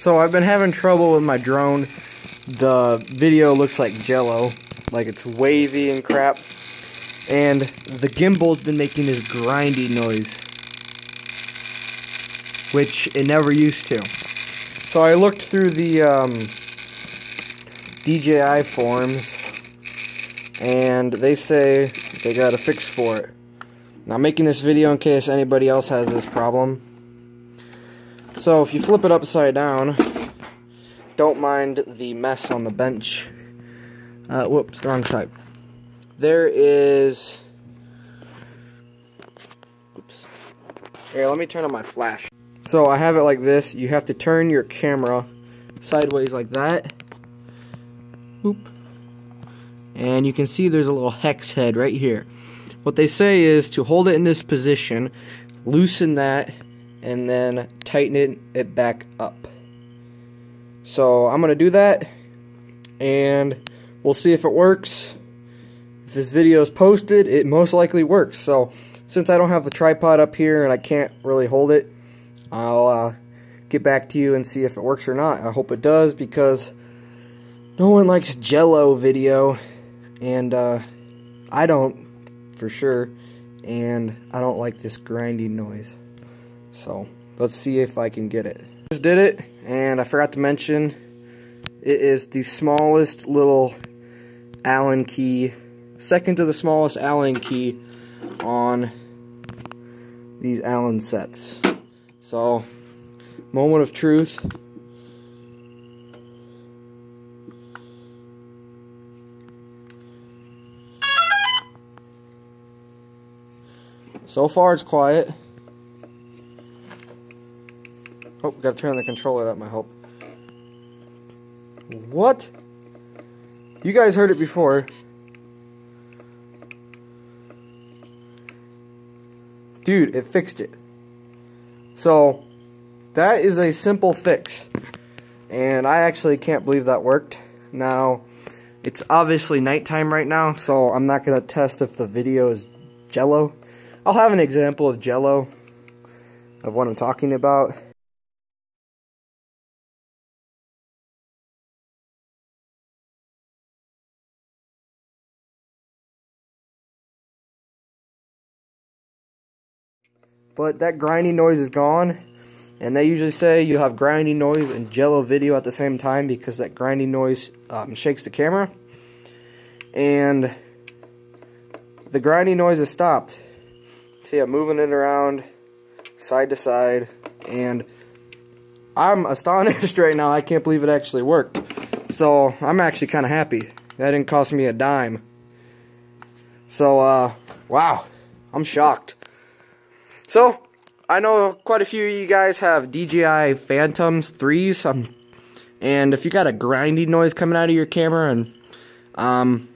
So I've been having trouble with my drone. The video looks like Jello, like it's wavy and crap. And the gimbal's been making this grindy noise, which it never used to. So I looked through the DJI forums, and they say they got a fix for it. Now I'm making this video in case anybody else has this problem. So if you flip it upside down, don't mind the mess on the bench. Whoops, wrong side. There is... Oops. Here, let me turn on my flash. So I have it like this. You have to turn your camera sideways like that. Boop. And you can see there's a little hex head right here. What they say is to hold it in this position, loosen that, and then tighten it back up. So I'm gonna do that, and we'll see if it works. If this video is posted, it most likely works. So since I don't have the tripod up here and I can't really hold it, I'll get back to you and see if it works or not. I hope it does, because no one likes Jello video, and I don't, for sure, and I don't like this grinding noise. So let's see if I can get it. Just did it, and I forgot to mention, it is the smallest little Allen key, second to the smallest Allen key on these Allen sets. So, moment of truth. So far it's quiet. Oh, gotta turn on the controller, that might help. What? You guys heard it before. Dude, it fixed it. So, that is a simple fix. And I actually can't believe that worked. Now, it's obviously nighttime right now, so I'm not gonna test if the video is Jello. I'll have an example of Jello, of what I'm talking about. But that grinding noise is gone, and they usually say you have grinding noise and Jello video at the same time because that grinding noise shakes the camera. And the grinding noise has stopped. See, I'm moving it around side to side, and I'm astonished right now. I can't believe it actually worked. So I'm actually kind of happy. That didn't cost me a dime. So wow, I'm shocked. So I know quite a few of you guys have DJI Phantoms 3s, and if you got a grinding noise coming out of your camera, and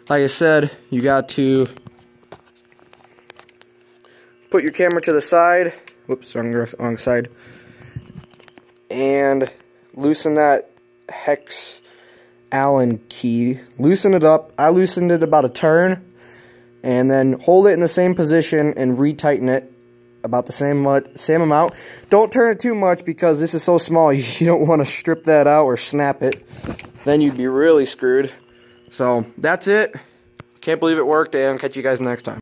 like I said, you got to put your camera to the side. Whoops, wrong side. And loosen that hex Allen key. Loosen it up. I loosened it about a turn. And then hold it in the same position and retighten it about the same amount. Don't turn it too much, because this is so small you don't want to strip that out or snap it. Then you'd be really screwed. So that's it. Can't believe it worked, and catch you guys next time.